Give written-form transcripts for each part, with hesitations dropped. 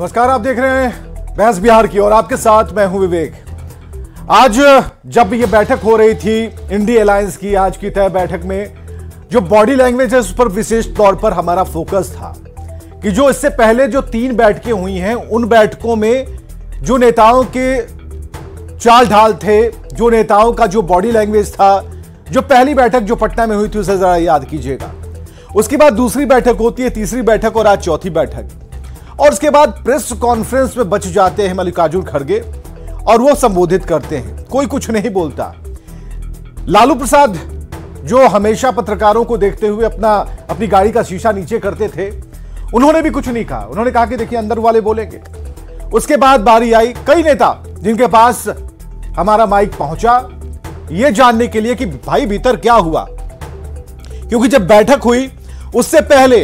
नमस्कार, आप देख रहे हैं बहस बिहार की और आपके साथ मैं हूं विवेक। आज जब ये बैठक हो रही थी इंडिया अलायंस की, आज की तय बैठक में जो बॉडी लैंग्वेज है उस पर विशेष तौर पर हमारा फोकस था कि जो इससे पहले जो 3 बैठकें हुई हैं उन बैठकों में जो नेताओं के चाल ढाल थे, जो नेताओं का जो बॉडी लैंग्वेज था, जो पहली बैठक जो पटना में हुई थी उसे जरा याद कीजिएगा। उसके बाद दूसरी बैठक होती है, तीसरी बैठक और आज चौथी बैठक, और उसके बाद प्रेस कॉन्फ्रेंस में बच जाते हैं मल्लिकार्जुन खड़गे और वो संबोधित करते हैं, कोई कुछ नहीं बोलता। लालू प्रसाद जो हमेशा पत्रकारों को देखते हुए अपनी गाड़ी का शीशा नीचे करते थे, उन्होंने भी कुछ नहीं कहा। उन्होंने कहा कि देखिए अंदर वाले बोलेंगे। उसके बाद बारी आई कई नेता जिनके पास हमारा माइक पहुंचा यह जानने के लिए कि भाई भीतर क्या हुआ, क्योंकि जब बैठक हुई उससे पहले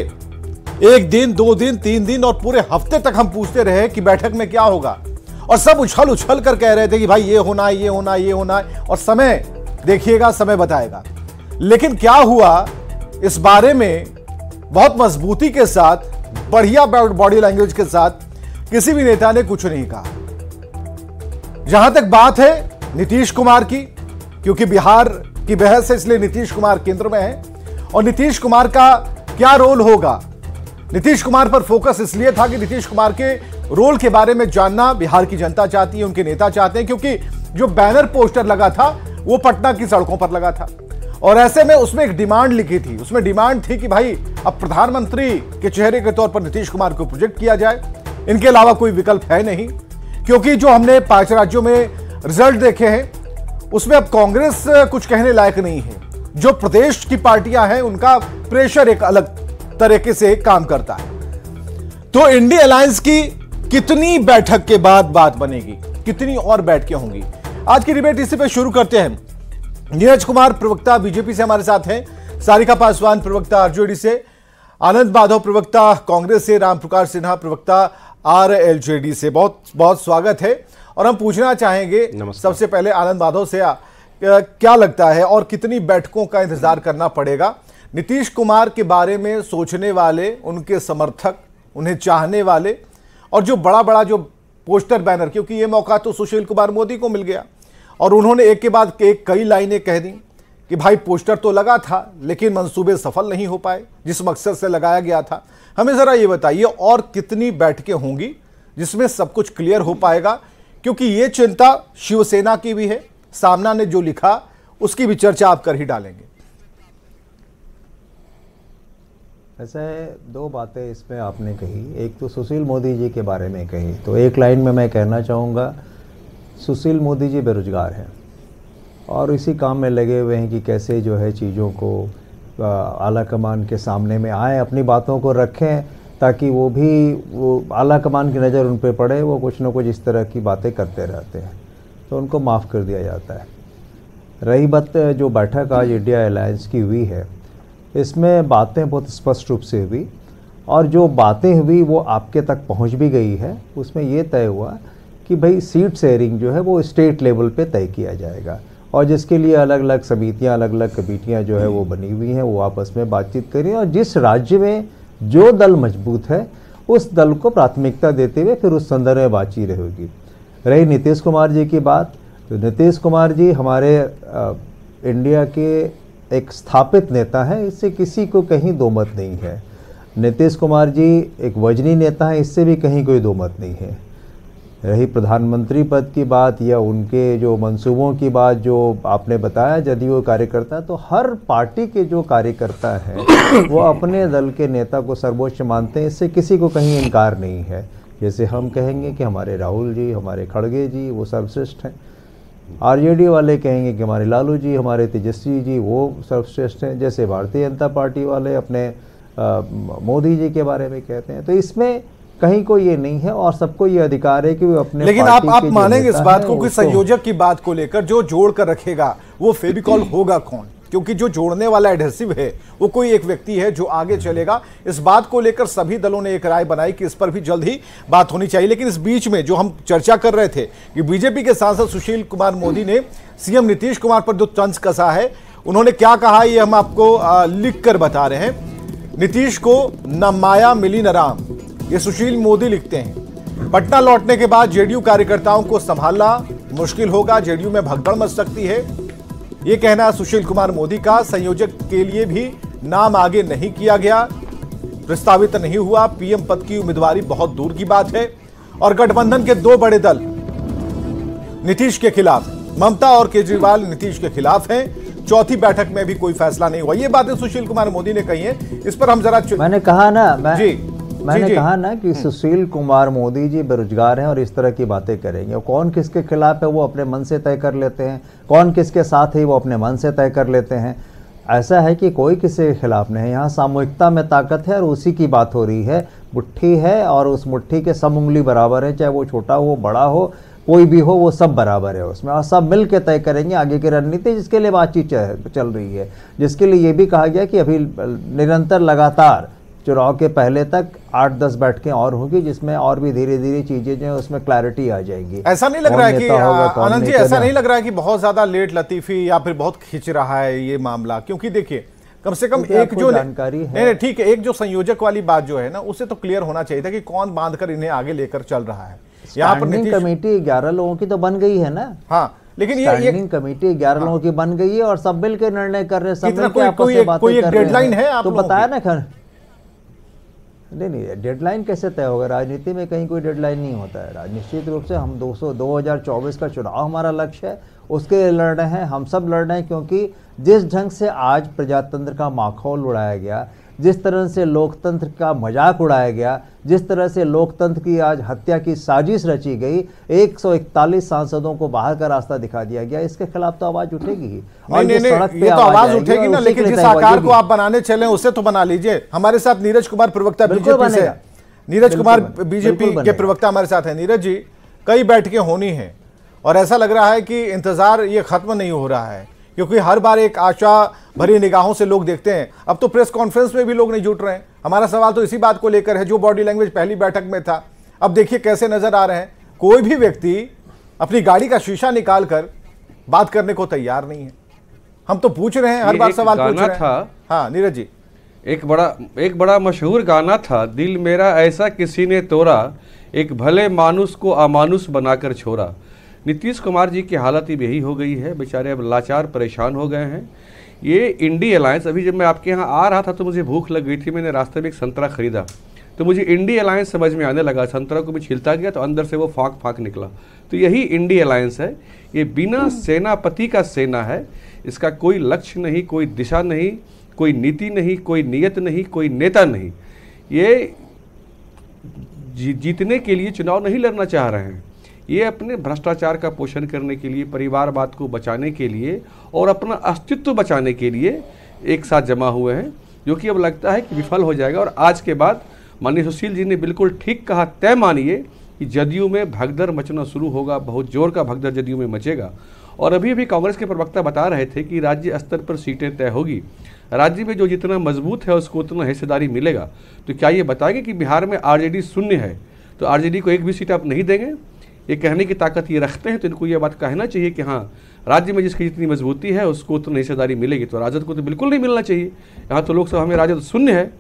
1 दिन, 2 दिन, 3 दिन और पूरे हफ्ते तक हम पूछते रहे कि बैठक में क्या होगा, और सब उछल उछल कर कह रहे थे कि भाई ये होना है, ये होना है, ये होना है, और समय देखिएगा, समय बताएगा। लेकिन क्या हुआ इस बारे में बहुत मजबूती के साथ, बढ़िया बॉडी लैंग्वेज के साथ किसी भी नेता ने कुछ नहीं कहा। जहां तक बात है नीतीश कुमार की, क्योंकि बिहार की बहस है इसलिए नीतीश कुमार केंद्र में है, और नीतीश कुमार का क्या रोल होगा, नीतीश कुमार पर फोकस इसलिए था कि नीतीश कुमार के रोल के बारे में जानना बिहार की जनता चाहती है, उनके नेता चाहते हैं, क्योंकि जो बैनर पोस्टर लगा था वो पटना की सड़कों पर लगा था और ऐसे में उसमें एक डिमांड लिखी थी। उसमें डिमांड थी कि भाई अब प्रधानमंत्री के चेहरे के तौर पर नीतीश कुमार को प्रोजेक्ट किया जाए, इनके अलावा कोई विकल्प है नहीं। क्योंकि जो हमने 5 राज्यों में रिजल्ट देखे हैं उसमें अब कांग्रेस कुछ कहने लायक नहीं है। जो प्रदेश की पार्टियां हैं उनका प्रेशर एक अलग तरीके से काम करता है। तो इंडिया अलायंस की कितनी बैठक के बाद बात बनेगी, कितनी और बैठकें होंगी, आज की डिबेट इसी पे शुरू करते हैं। नीरज कुमार प्रवक्ता बीजेपी से हमारे साथ हैं, सारिका पासवान प्रवक्ता आरजेडी से, आनंद माधव प्रवक्ता कांग्रेस से, राम प्रकाश सिन्हा प्रवक्ता आरएलजेडी से। बहुत बहुत स्वागत है। और हम पूछना चाहेंगे सबसे पहले आनंद माधव से, क्या लगता है और कितनी बैठकों का इंतजार करना पड़ेगा? नीतीश कुमार के बारे में सोचने वाले, उनके समर्थक, उन्हें चाहने वाले, और जो बड़ा बड़ा जो पोस्टर बैनर, क्योंकि ये मौका तो सुशील कुमार मोदी को मिल गया और उन्होंने एक के बाद एक कई लाइनें कह दी कि भाई पोस्टर तो लगा था लेकिन मंसूबे सफल नहीं हो पाए जिस मकसद से लगाया गया था। हमें जरा ये बताइए और कितनी बैठकें होंगी जिसमें सब कुछ क्लियर हो पाएगा, क्योंकि ये चिंता शिवसेना की भी है। सामना ने जो लिखा उसकी भी चर्चा आप कर ही डालेंगे। ऐसे 2 बातें इसमें आपने कही। एक तो सुशील मोदी जी के बारे में कही, तो एक लाइन में मैं कहना चाहूँगा, सुशील मोदी जी बेरोजगार हैं और इसी काम में लगे हुए हैं कि कैसे जो है चीज़ों को आला कमान के सामने में आए, अपनी बातों को रखें, ताकि वो आला कमान की नज़र उन पर पड़े। वो कुछ न कुछ इस तरह की बातें करते रहते हैं, तो उनको माफ़ कर दिया जाता है। रही बात जो बैठक आज इंडिया अलायंस की हुई है, इसमें बातें बहुत स्पष्ट रूप से हुई, और जो बातें हुई वो आपके तक पहुंच भी गई है। उसमें ये तय हुआ कि भाई सीट शेयरिंग जो है वो स्टेट लेवल पे तय किया जाएगा, और जिसके लिए अलग अलग समितियां, अलग अलग कमेटियां जो है वो बनी हुई हैं, वो आपस में बातचीत करें, और जिस राज्य में जो दल मजबूत है उस दल को प्राथमिकता देते हुए फिर उस संदर्भ में बातचीत रहेगी। रही नीतीश कुमार जी की बात, तो नीतीश कुमार जी हमारे इंडिया के एक स्थापित नेता है, इससे किसी को कहीं दो मत नहीं है। नीतीश कुमार जी एक वजनी नेता है, इससे भी कहीं कोई दो मत नहीं है। रही प्रधानमंत्री पद की बात या उनके जो मंसूबों की बात जो आपने बताया, जदयू कार्यकर्ता, तो हर पार्टी के जो कार्यकर्ता हैं वो अपने दल के नेता को सर्वोच्च मानते हैं, इससे किसी को कहीं इनकार नहीं है। जैसे हम कहेंगे कि हमारे राहुल जी, हमारे खड़गे जी वो सर्वश्रेष्ठ हैं, आरजेडी वाले कहेंगे कि हमारे लालू जी, हमारे तेजस्वी जी वो सर्वश्रेष्ठ हैं, जैसे भारतीय जनता पार्टी वाले अपने मोदी जी के बारे में कहते हैं। तो इसमें कहीं को ये नहीं है और सबको ये अधिकार है कि वो अपने, लेकिन आप मानेंगे इस बात को कि संयोजक की बात को लेकर जो जोड़ कर रखेगा वो फेविकॉल होगा कौन? क्योंकि जो जोड़ने वाला एडहेसिव है वो कोई एक व्यक्ति है जो आगे चलेगा। इस बात को लेकर सभी दलों ने एक राय बनाई कि इस पर भी जल्द ही बात होनी चाहिए। लेकिन इस बीच में जो हम चर्चा कर रहे थे कि बीजेपी के सांसद सुशील कुमार मोदी ने सीएम नीतीश कुमार पर जो तंज कसा है, उन्होंने क्या कहा ये हम आपको लिख कर बता रहे हैं। नीतीश को न माया मिली न राम, ये सुशील मोदी लिखते हैं पटना लौटने के बाद जेडीयू कार्यकर्ताओं को संभालना मुश्किल होगा, जेडीयू में भगदड़ मच सकती है, यह कहना सुशील कुमार मोदी का। संयोजक के लिए भी नाम आगे नहीं किया गया, प्रस्तावित नहीं हुआ। पीएम पद की उम्मीदवारी बहुत दूर की बात है। और गठबंधन के दो बड़े दल नीतीश के खिलाफ, ममता और केजरीवाल नीतीश के खिलाफ हैं। चौथी बैठक में भी कोई फैसला नहीं हुआ। ये बातें सुशील कुमार मोदी ने कही हैं, इस पर हम जरा मैंने कहा ना कि सुशील कुमार मोदी जी बेरोजगार हैं और इस तरह की बातें करेंगे। कौन किसके खिलाफ है वो अपने मन से तय कर लेते हैं, कौन किसके साथ है वो अपने मन से तय कर लेते हैं। ऐसा है कि कोई किसी के खिलाफ नहीं है, यहाँ सामूहिकता में ताकत है और उसी की बात हो रही है। मुट्ठी है और उस मुट्ठी के सब उंगली बराबर है, चाहे वो छोटा हो बड़ा हो कोई भी हो, वो सब बराबर है उसमें, और सब मिल के तय करेंगे आगे की रणनीति, जिसके लिए बातचीत चल रही है, जिसके लिए ये भी कहा गया कि अभी निरंतर लगातार चुनाव के पहले तक 8-10 बैठकें और होगी, जिसमें और भी धीरे धीरे चीजें जो है उसमें क्लैरिटी आ जाएगी। ऐसा नहीं लग रहा है कि आनंद जी, ऐसा नहीं लग रहा है कि बहुत ज्यादा लेट लतीफी या फिर बहुत खिंच रहा है ये मामला? क्योंकि देखिए कम से कम एक जो जानकारी है, नहीं ठीक है, एक जो संयोजक वाली बात जो है ना, उससे तो क्लियर होना चाहिए था कि कौन बांधकर इन्हें आगे लेकर चल रहा है। यहाँ पर स्टैंडिंग कमेटी 11 लोगों की तो बन गई है ना। हाँ, लेकिन स्टैंडिंग कमेटी 11 लोगों की बन गई है और सब मिल के निर्णय कर रहे हैं, सब मिल के आपस में बातें कर रहे हैं। डेडलाइन है आप तो बताया ना। नहीं, डेडलाइन कैसे तय होगा? राजनीति में कहीं कोई डेडलाइन नहीं होता है। निश्चित रूप से हम 2024 का चुनाव हमारा लक्ष्य है, उसके लिए लड़ रहे हैं, हम सब लड़ रहे हैं। क्योंकि जिस ढंग से आज प्रजातंत्र का माहौल उड़ाया गया, जिस तरह से लोकतंत्र का मजाक उड़ाया गया, जिस तरह से लोकतंत्र की आज हत्या की साजिश रची गई, 141 सांसदों को बाहर का रास्ता दिखा दिया गया, इसके खिलाफ तो आवाज उठेगी ही। और ये तो आवाज उठेगी ना, लेकिन जिस आकार को आप बनाने चले उसे तो बना लीजिए। हमारे साथ नीरज कुमार प्रवक्ता बीजेपी से, नीरज कुमार बीजेपी के प्रवक्ता हमारे साथ है। नीरज जी, कई बैठकें होनी है और ऐसा लग रहा है कि इंतजार ये खत्म नहीं हो रहा है, क्योंकि हर बार एक आशा भरी निगाहों से लोग देखते हैं। अब तो प्रेस कॉन्फ्रेंस में भी लोग नहीं जुट रहे हैं। हमारा सवाल तो इसी बात को लेकर है, जो बॉडी लैंग्वेज पहली बैठक में था, अब देखिए कैसे नजर आ रहे हैं। कोई भी व्यक्ति अपनी गाड़ी का शीशा निकालकर बात करने को तैयार नहीं है। हम तो पूछ रहे हैं, हर बार सवाल पूछ रहे हैं। हाँ नीरज जी, एक बड़ा मशहूर गाना था, दिल मेरा ऐसा किसी ने तोड़ा, एक भले मानुस को अमानुस बनाकर छोड़ा। नीतीश कुमार जी की हालत ही यही हो गई है, बेचारे अब लाचार परेशान हो गए हैं। ये इंडी अलायंस, अभी जब मैं आपके यहाँ आ रहा था तो मुझे भूख लग गई थी, मैंने रास्ते में एक संतरा खरीदा तो मुझे इंडी अलायंस समझ में आने लगा। संतरा को भी छिलता गया तो अंदर से वो फाक निकला। तो यही इंडी अलायंस है। ये बिना सेनापति का सेना है, इसका कोई लक्ष्य नहीं, कोई दिशा नहीं, कोई नीति नहीं, कोई नियत नहीं, कोई नेता नहीं। ये जीतने के लिए चुनाव नहीं लड़ना चाह रहे हैं, ये अपने भ्रष्टाचार का पोषण करने के लिए, परिवारवाद को बचाने के लिए और अपना अस्तित्व बचाने के लिए एक साथ जमा हुए हैं, जो कि अब लगता है कि विफल हो जाएगा। और आज के बाद माननीय सुशील जी ने बिल्कुल ठीक कहा, तय मानिए कि जदयू में भगदड़ मचना शुरू होगा, बहुत जोर का भगदड़ जदयू में मचेगा। और अभी कांग्रेस के प्रवक्ता बता रहे थे कि राज्य स्तर पर सीटें तय होगी, राज्य में जो जितना मजबूत है उसको उतना हिस्सेदारी मिलेगा। तो क्या ये बताएंगे कि बिहार में आरजेडी शून्य है तो आरजेडी को एक भी सीट आप नहीं देंगे? ये कहने की ताकत ये रखते हैं तो इनको ये बात कहना चाहिए कि हाँ, राज्य में जिसकी जितनी मजबूती है उसको उतनी हिस्सेदारी मिलेगी। तो राजद को तो बिल्कुल नहीं मिलना चाहिए। यहाँ तो लोकसभा में राजद शून्य है,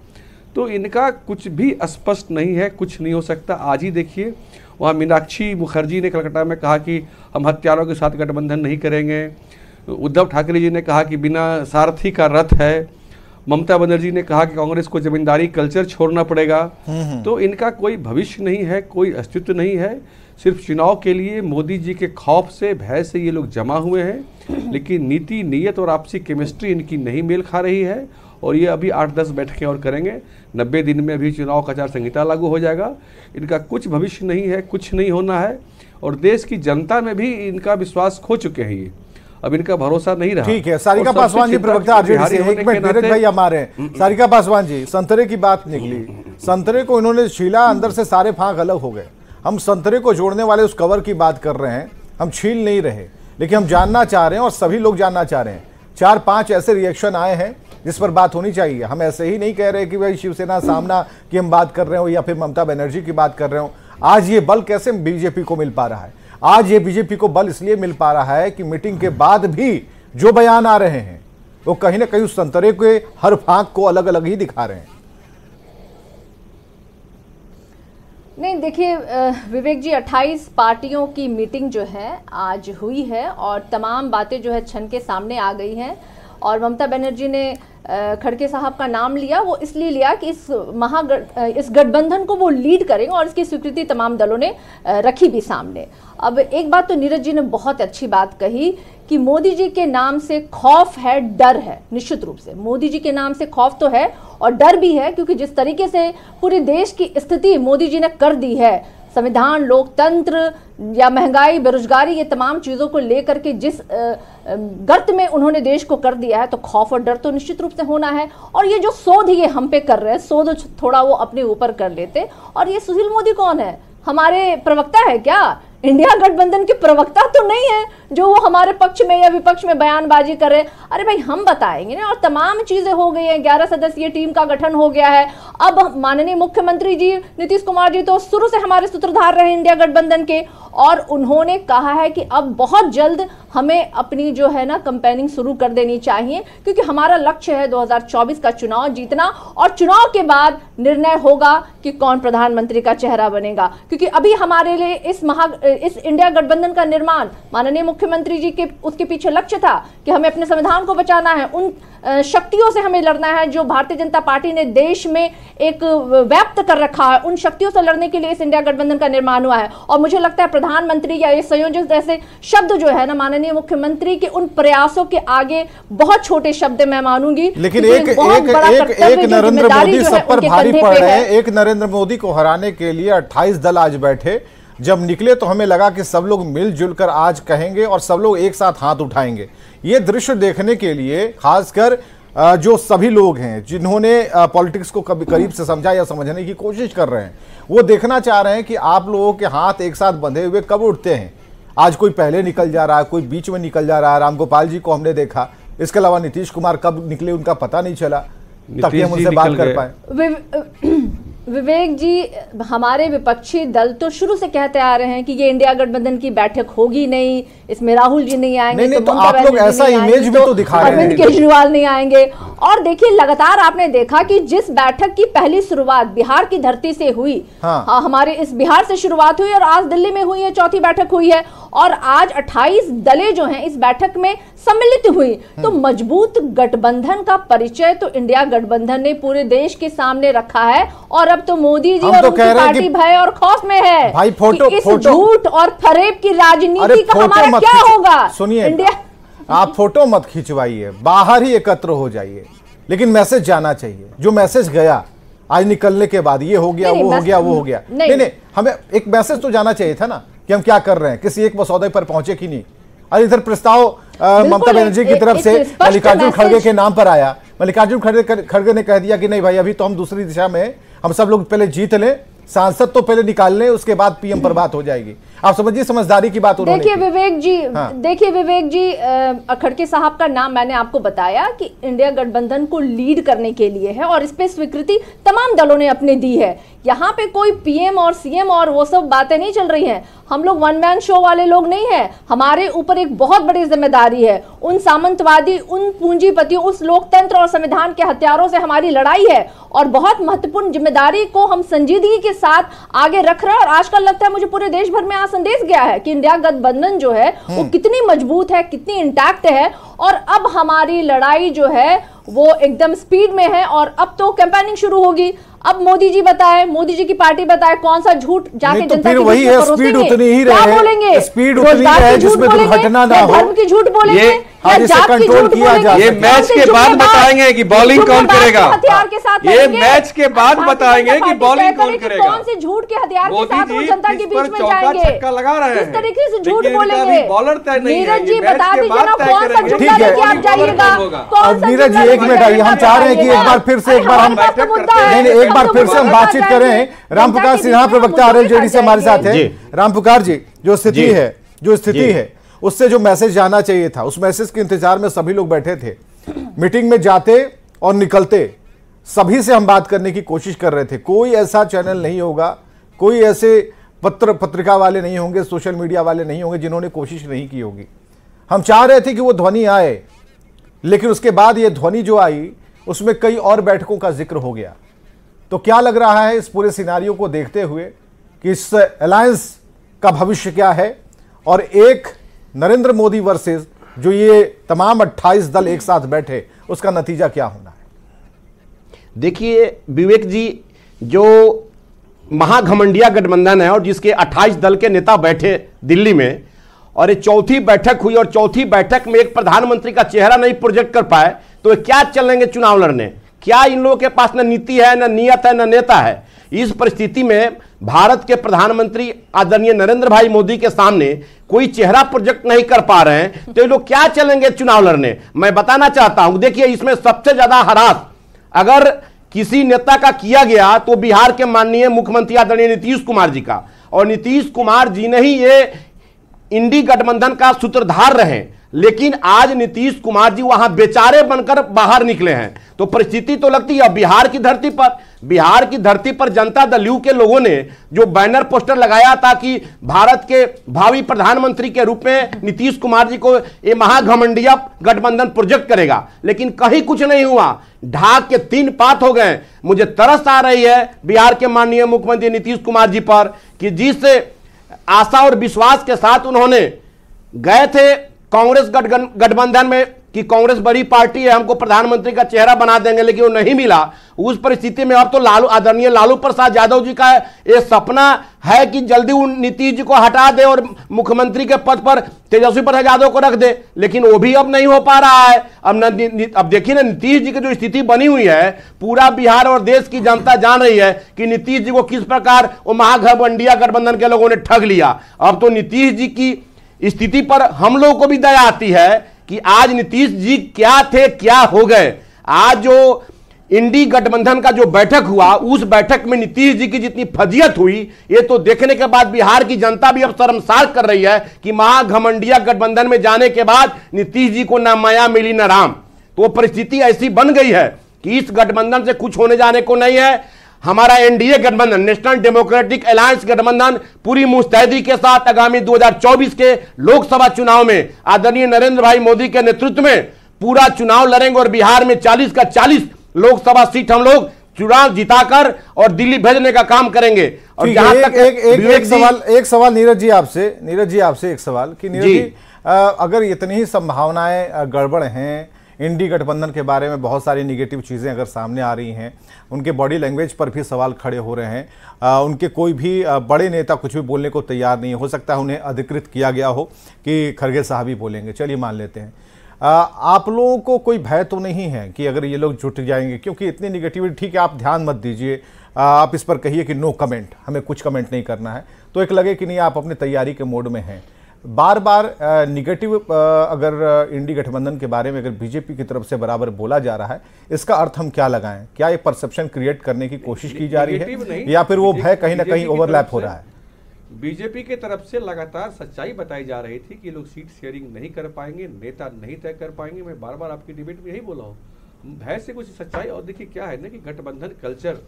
तो इनका कुछ भी स्पष्ट नहीं है, कुछ नहीं हो सकता। आज ही देखिए, वहाँ मीनाक्षी मुखर्जी ने कलकत्ता में कहा कि हम हत्यारों के साथ गठबंधन नहीं करेंगे। उद्धव ठाकरे जी ने कहा कि बिना सारथी का रथ है। ममता बनर्जी ने कहा कि कांग्रेस को जमींदारी कल्चर छोड़ना पड़ेगा। तो इनका कोई भविष्य नहीं है, कोई अस्तित्व नहीं है। सिर्फ चुनाव के लिए मोदी जी के खौफ से, भय से ये लोग जमा हुए हैं, लेकिन नीति, नीयत और आपसी केमिस्ट्री इनकी नहीं मेल खा रही है। और ये अभी 8-10 बैठकें और करेंगे, 90 दिन में अभी चुनाव का आचार संहिता लागू हो जाएगा। इनका कुछ भविष्य नहीं है, कुछ नहीं होना है। और देश की जनता में भी इनका विश्वास खो चुके हैं, ये अब इनका भरोसा नहीं रहा। ठीक है, सारिका पासवान जी प्रवक्ता आरजेडी से, एक मिनट नीरज भाई हमारे। सारिका पासवान जी, संतरे की बात निकली, संतरे को इन्होंने छीला, अंदर से सारे फांक अलग हो गए। हम संतरे को जोड़ने वाले उस कवर की बात कर रहे हैं, हम छील नहीं रहे, लेकिन हम जानना चाह रहे हैं और सभी लोग जानना चाह रहे हैं। 4-5 ऐसे रिएक्शन आए हैं जिस पर बात होनी चाहिए। हम ऐसे ही नहीं कह रहे कि भाई शिवसेना सामना की हम बात कर रहे हो या फिर ममता बनर्जी की बात कर रहे हो। आज ये बल कैसे बीजेपी को मिल पा रहा है? आज ये बीजेपी को बल इसलिए मिल पा रहा है कि मीटिंग के बाद भी जो बयान आ रहे हैं वो कहीं ना कहीं उस संतरे के हर फांक को अलग अलग ही दिखा रहे हैं। नहीं, देखिए विवेक जी, 28 पार्टियों की मीटिंग जो है आज हुई है और तमाम बातें जो है छन के सामने आ गई हैं। और ममता बनर्जी ने खड़गे साहब का नाम लिया, वो इसलिए लिया कि इस गठबंधन को वो लीड करें और इसकी स्वीकृति तमाम दलों ने रखी भी सामने। अब एक बात तो नीरज जी ने बहुत अच्छी बात कही कि मोदी जी के नाम से खौफ है, डर है। निश्चित रूप से मोदी जी के नाम से खौफ तो है और डर भी है, क्योंकि जिस तरीके से पूरे देश की स्थिति मोदी जी ने कर दी है, संविधान, लोकतंत्र या महंगाई, बेरोजगारी, ये तमाम चीज़ों को लेकर के जिस गर्त में उन्होंने देश को कर दिया है, तो खौफ और डर तो निश्चित रूप से होना है। और ये जो शोध ये हम पे कर रहे हैं, शोध थोड़ा वो अपने ऊपर कर लेते। और ये सुशील मोदी कौन है? हमारे प्रवक्ता है क्या? इंडिया गठबंधन के प्रवक्ता तो नहीं है जो वो हमारे पक्ष में या विपक्ष में बयानबाजी करे। अरे भाई, हम बताएंगे ना। और तमाम चीजें हो गई हैं, 11 सदस्यीय टीम का गठन हो गया है। अब माननीय मुख्यमंत्री जी नीतीश कुमार जी तो शुरू से हमारे सूत्रधार रहे इंडिया गठबंधन के, और उन्होंने कहा है कि अब बहुत जल्द हमें अपनी जो है ना कैंपेनिंग शुरू कर देनी चाहिए, क्योंकि हमारा लक्ष्य है 2024 का चुनाव जीतना, और चुनाव के बाद निर्णय होगा कि कौन प्रधानमंत्री का चेहरा बनेगा। क्योंकि अभी हमारे लिए इस इंडिया गठबंधन का निर्माण माननीय मुख्यमंत्री जी के उसके पीछे लक्ष्य था कि हमें अपने संविधान को बचाना है, उन शक्तियों से हमें लड़ना है जो भारतीय जनता पार्टी ने देश में एक व्याप्त कर रखा है। उन शक्तियों से लड़ने के लिए इस इंडिया गठबंधन का निर्माण हुआ है। और मुझे लगता है प्रधानमंत्री या ये संयोजक जैसे शब्द जो है ना माननीय मुख्यमंत्री के उन प्रयासों के आगे बहुत छोटे शब्द मैं मानूंगी। लेकिन एक नरेंद्र मोदी सब पर भारी पड़ रहे हैं। एक नरेंद्र मोदी को हराने के लिए 28 दल आज बैठे। जब निकले तो हमें लगा कि सब लोग मिलजुल कर आज कहेंगे और सब लोग एक साथ हाथ उठाएंगे। ये दृश्य देखने के लिए खासकर जो सभी लोग हैं जिन्होंने पॉलिटिक्स को कभी करीब से समझा या समझने की कोशिश कर रहे हैं, वो देखना चाह रहे हैं कि आप लोगों के हाथ एक साथ बंधे हुए कब उठते हैं। आज कोई पहले निकल जा रहा है, कोई बीच में निकल जा रहा है। रामगोपाल जी को हमने देखा, इसके अलावा नीतीश कुमार कब निकले उनका पता नहीं चला, ताकि हम उनसे बात कर पाए। विवेक जी, हमारे विपक्षी दल तो शुरू से कहते आ रहे हैं कि ये इंडिया गठबंधन की बैठक होगी नहीं, इसमें राहुल जी नहीं आएंगे, तो आप लोग ऐसा इमेज भी तो दिखा रहे हैं, अरविंद केजरीवाल नहीं आएंगे। और देखिए, लगातार आपने देखा कि जिस बैठक की पहली शुरुआत बिहार की धरती से हुई, हमारे इस बिहार से शुरुआत हुई और आज दिल्ली में हुई है, चौथी बैठक हुई है, और आज 28 दलें जो हैं इस बैठक में सम्मिलित हुई। तो मजबूत गठबंधन का परिचय तो इंडिया गठबंधन ने पूरे देश के सामने रखा है। और अब तो मोदी जी और उनकी पार्टी भय और खौफ में है भाई, इस झूठ और फरेब की राजनीति का हमारा क्या होगा। सुनिए, आप फोटो मत खिंचवाइए, बाहर ही एकत्र हो जाइए, लेकिन मैसेज जाना चाहिए। जो मैसेज गया आज निकलने के बाद, ये हो गया, वो हो गया, वो हो गया, नहीं, हमें एक मैसेज तो जाना चाहिए था ना कि हम क्या कर रहे हैं। किसी एक मसौदे पर पहुंचे कि नहीं। और इधर प्रस्ताव ममता बनर्जी की तरफ से मल्लिकार्जुन खड़गे के नाम पर आया। मल्लिकार्जुन खड़गे ने कह दिया कि नहीं भाई, अभी तो हम दूसरी दिशा में, हम सब लोग पहले जीत लें, सांसद तो पहले निकाल लें, उसके बाद पीएम पर बात हो जाएगी। आप समझिए समझदारी की बात उन्होंने। देखिए विवेक जी, खड़गे साहब का नाम मैंने आपको बताया कि इंडिया गठबंधन को लीड करने के लिए है और इस पे स्वीकृति तमाम दलों ने अपने दी है। यहाँ पे कोई पीएम और सीएम और वो सब बातें नहीं चल रही हैं। हम लोग वन मैन शो वाले लोग नहीं हैं। हमारे ऊपर एक बहुत बड़ी जिम्मेदारी है। उन सामंतवादी, उन पूंजीपतियों, उस लोकतंत्र और संविधान के हथियारों से हमारी लड़ाई है और बहुत महत्वपूर्ण जिम्मेदारी को हम संजीदगी के साथ आगे रख रहे हैं। और आजकल लगता है मुझे पूरे देश भर में संदेश गया है कि इंडिया गठबंधन जो है वो कितनी मजबूत है, कितनी इंटैक्ट है। और अब हमारी लड़ाई जो है वो एकदम स्पीड में है और अब तो कैंपेनिंग शुरू होगी। अब मोदी जी बताए, मोदी जी की पार्टी बताए कौन सा झूठ जाके तो जनता के बीच में परोसेंगे। स्पीड उतनी ही रहे, बोलेंगे स्पीड उतनी रहे जिसमें दुर्घटना ना हो, धर्म की झूठ बोलेंगे, कंट्रोल किया जाए। ये मैच के बाद बताएंगे कि बॉलिंग कौन करेगा। हथियार के साथ ये मैच के बाद बताएंगे कि बॉलिंग कौन करेगा। कौन से झूठ के हथियार के साथ वो जनता के बीच में जाएंगे, छक्का लगा रहे हैं, किस तरीके से झूठ बोलेंगे। बॉलर तय नहीं है। नीरज जी बता दीजिए ना कौन सा झूठा लेके आप जाइएगा। नीरज जी एक मिनट आइए, हम चाह रहे हैं कि एक बार फिर से एक बार हम बातचीत करें। रामपुकार सिन्हा प्रवक्ता आरएलजेडी से हमारे साथ है। रामपुकार जी, जो स्थिति है उससे जो मैसेज जाना चाहिए था, उस मैसेज के इंतजार में सभी लोग बैठे थे। मीटिंग में जाते और निकलते सभी से हम बात करने की कोशिश कर रहे थे। कोई ऐसा चैनल नहीं होगा, कोई ऐसे पत्रिका वाले नहीं होंगे, सोशल मीडिया वाले नहीं होंगे जिन्होंने कोशिश नहीं की होगी। हम चाह रहे थे कि वो ध्वनि आए, लेकिन उसके बाद ये ध्वनि जो आई उसमें कई और बैठकों का जिक्र हो गया। तो क्या लग रहा है इस पूरे सिनारियो को देखते हुए कि इस अलायंस का भविष्य क्या है और एक नरेंद्र मोदी वर्सेस जो ये तमाम 28 दल एक साथ बैठे, उसका नतीजा क्या होना है? देखिए विवेक जी, जो महाघमंडिया गठबंधन है और जिसके 28 दल के नेता बैठे दिल्ली में, और ये चौथी बैठक हुई और चौथी बैठक में एक प्रधानमंत्री का चेहरा नहीं प्रोजेक्ट कर पाए, तो ये क्या चलेंगे चुनाव लड़ने? क्या इन लोगों के पास न नीति है, न नियत है, न नेता है? इस परिस्थिति में भारत के प्रधानमंत्री आदरणीय नरेंद्र भाई मोदी के सामने कोई चेहरा प्रोजेक्ट नहीं कर पा रहे हैं, तो ये लोग क्या चलेंगे चुनाव लड़ने? मैं बताना चाहता हूं, देखिए इसमें सबसे ज्यादा हरास अगर किसी नेता का किया गया तो बिहार के माननीय मुख्यमंत्री आदरणीय नीतीश कुमार जी का, और नीतीश कुमार जी ने ही ये इंडी गठबंधन का सूत्रधार रहे, लेकिन आज नीतीश कुमार जी वहां बेचारे बनकर बाहर निकले हैं। तो परिस्थिति तो लगती है बिहार की धरती पर जनता दल यू के लोगों ने जो बैनर पोस्टर लगाया था कि भारत के भावी प्रधानमंत्री के रूप में नीतीश कुमार जी को ये महाघमंडिया गठबंधन प्रोजेक्ट करेगा, लेकिन कहीं कुछ नहीं हुआ। ढाक के 3 पात हो गए। मुझे तरस आ रही है बिहार के माननीय मुख्यमंत्री नीतीश कुमार जी पर कि जिस आशा और विश्वास के साथ उन्होंने गए थे कांग्रेस गठबंधन में कि कांग्रेस बड़ी पार्टी है, हमको प्रधानमंत्री का चेहरा बना देंगे, लेकिन वो नहीं मिला। उस परिस्थिति में अब तो आदरणीय लालू प्रसाद यादव जी का ये सपना है कि जल्दी उन नीतीश जी को हटा दे और मुख्यमंत्री के पद पर तेजस्वी प्रसाद यादव को रख दे, लेकिन वो भी अब नहीं हो पा रहा है। अब देखिए ना, नीतीश जी की जो स्थिति बनी हुई है, पूरा बिहार और देश की जनता जान रही है कि नीतीश जी को किस प्रकार वो महाघमंडिया गठबंधन के लोगों ने ठग लिया। अब तो नीतीश जी की स्थिति पर हम लोगों को भी दया आती है कि आज नीतीश जी क्या थे, क्या हो गए। आज जो इंडी गठबंधन का जो बैठक हुआ, उस बैठक में नीतीश जी की जितनी फजीयत हुई, ये तो देखने के बाद बिहार की जनता भी अब शर्मसार कर रही है कि महाघमंडिया गठबंधन में जाने के बाद नीतीश जी को ना माया मिली ना राम। तो परिस्थिति ऐसी बन गई है कि इस गठबंधन से कुछ होने जाने को नहीं है। हमारा एनडीए गठबंधन, नेशनल डेमोक्रेटिक अलायंस गठबंधन, पूरी मुस्तैदी के साथ आगामी 2024 के लोकसभा चुनाव में आदरणीय नरेंद्र भाई मोदी के नेतृत्व में पूरा चुनाव लड़ेंगे और बिहार में 40 का 40 लोकसभा सीट हम लोग चुनाव जिताकर और दिल्ली भेजने का काम करेंगे। और जहां तक एक सवाल नीरज जी आपसे एक सवाल कि नीरज जी, अगर इतनी ही संभावनाएं गड़बड़ हैं, इंडी गठबंधन के बारे में बहुत सारी निगेटिव चीज़ें अगर सामने आ रही हैं, उनके बॉडी लैंग्वेज पर भी सवाल खड़े हो रहे हैं, उनके कोई भी बड़े नेता कुछ भी बोलने को तैयार नहीं, हो सकता है उन्हें अधिकृत किया गया हो कि खड़गे साहब ही बोलेंगे, चलिए मान लेते हैं, आप लोगों को कोई भय तो नहीं है कि अगर ये लोग जुट जाएंगे? क्योंकि इतनी निगेटिविटी, ठीक है आप ध्यान मत दीजिए, आप इस पर कहिए कि नो कमेंट, हमें कुछ कमेंट नहीं करना है, तो एक लगे कि नहीं आप अपनी तैयारी के मोड में हैं। बार बार निगेटिव अगर इंडी गठबंधन के बारे में अगर बीजेपी की तरफ से बराबर बोला जा रहा है, इसका अर्थ हम क्या लगाएं? क्या एक परसेप्शन क्रिएट करने की कोशिश की जा रही है या फिर वो भय कहीं ना कहीं ओवरलैप हो रहा है? बीजेपी के तरफ से लगातार सच्चाई बताई जा रही थी कि लोग सीट शेयरिंग नहीं कर पाएंगे, नेता नहीं तय कर पाएंगे। मैं बार बार आपकी डिबेट में यही बोला हूँ, भय से कुछ सच्चाई। और देखिए क्या है ना कि गठबंधन कल्चर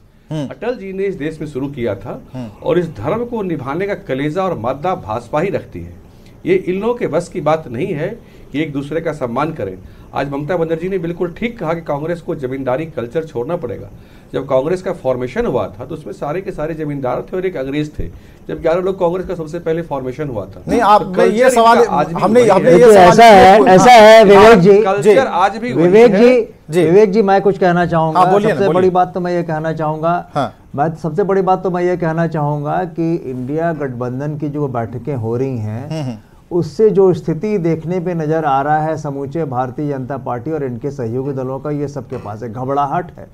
अटल जी ने इस देश में शुरू किया था और इस धर्म को निभाने का कलेजा और मादा भाजपा ही रखती है। ये इन लोगों के बस की बात नहीं है कि एक दूसरे का सम्मान करें। आज ममता बनर्जी ने बिल्कुल ठीक कहा कि कांग्रेस को जमींदारी कल्चर छोड़ना पड़ेगा। जब कांग्रेस का फॉर्मेशन हुआ था तो उसमें सारे के सारे जमींदार थे और एक अंग्रेज थे। जब 11 लोग कांग्रेस का सबसे पहले फॉर्मेशन हुआ था। नहीं आप तो ये सवाल हमने ऐसा है विवेक जी, कल्चर आज भी विवेक जी मैं कुछ कहना चाहूंगा। सबसे बड़ी बात तो मैं ये कहना चाहूंगा, सबसे बड़ी बात तो मैं ये कहना चाहूंगा कि इंडिया गठबंधन की जो बैठकें हो रही हैं उससे जो स्थिति देखने पे नजर आ रहा है समूचे भारतीय जनता पार्टी और इनके सहयोगी दलों का, ये सबके पास है, घबराहट है,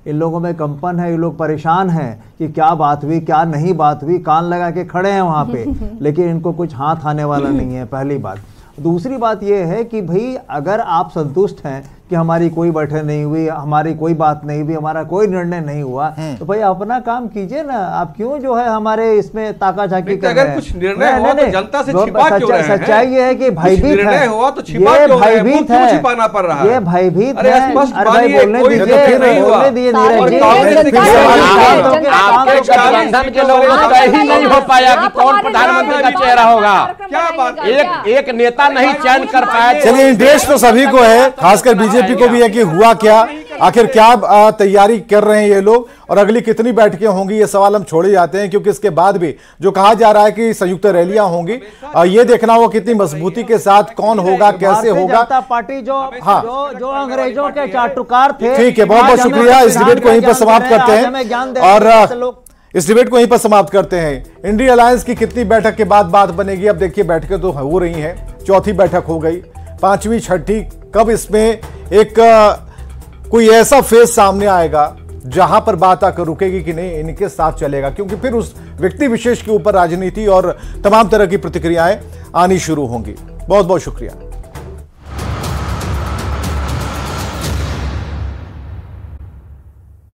इन लोगों में कंपन है, ये लोग परेशान हैं कि क्या बात हुई क्या नहीं बात हुई, कान लगा के खड़े हैं वहाँ पे, लेकिन इनको कुछ हाथ आने वाला नहीं है, पहली बात। दूसरी बात यह है कि भाई अगर आप संतुष्ट हैं कि हमारी कोई बैठक नहीं हुई, हमारी कोई बात नहीं हुई, हमारा कोई निर्णय नहीं हुआ, तो भाई अपना काम कीजिए ना। आप क्यों जो है हमारे इसमें ताका झाकी कर रहे हैं? कुछ निर्णय हुआ तो जनता से छिपा क्यों रहे हैं? सच्चाई ये है कि भयभीत है, ये भयभीत है, छिपाना पड़ रहा है, ये भयभीत है। अरे भाई बोलने दीजिए, बोलने दिए नीरज जी। आपके गठबंधन के लोगों को तय ही नहीं हो पाया कि कौन प्रधानमंत्री का चेहरा होगा। क्या बात, एक नेता नहीं चयन कर पाया। चलिए देश तो सभी को है, खासकर बीजेपी को भी है कि हुआ क्या आखिर क्या तैयारी कर रहे हैं ये लोग और अगली कितनी बैठकें होंगी, ये सवाल हम छोड़े जाते हैं, क्योंकि इसके बाद भी जो कहा जा रहा है कि संयुक्त रैलियां होंगी, ये देखना होगा कितनी मजबूती के साथ, कौन होगा, कैसे होगा। जनता पार्टी जो अंग्रेजों के चाटुकार थे। ठीक है, बहुत बहुत शुक्रिया। इस डिबेट को यहीं पर समाप्त करते हैं और इस डिबेट को यहीं पर समाप्त करते हैं। इंडिया अलायंस की कितनी बैठक के बाद बात बनेगी, अब देखिए बैठकें तो हो रही हैं, चौथी बैठक हो गई, पांचवी, छठी, कब इसमें एक कोई ऐसा फेज सामने आएगा जहां पर बात आकर रुकेगी कि नहीं इनके साथ चलेगा, क्योंकि फिर उस व्यक्ति विशेष के ऊपर राजनीति और तमाम तरह की प्रतिक्रियाएं आनी शुरू होंगी। बहुत बहुत शुक्रिया।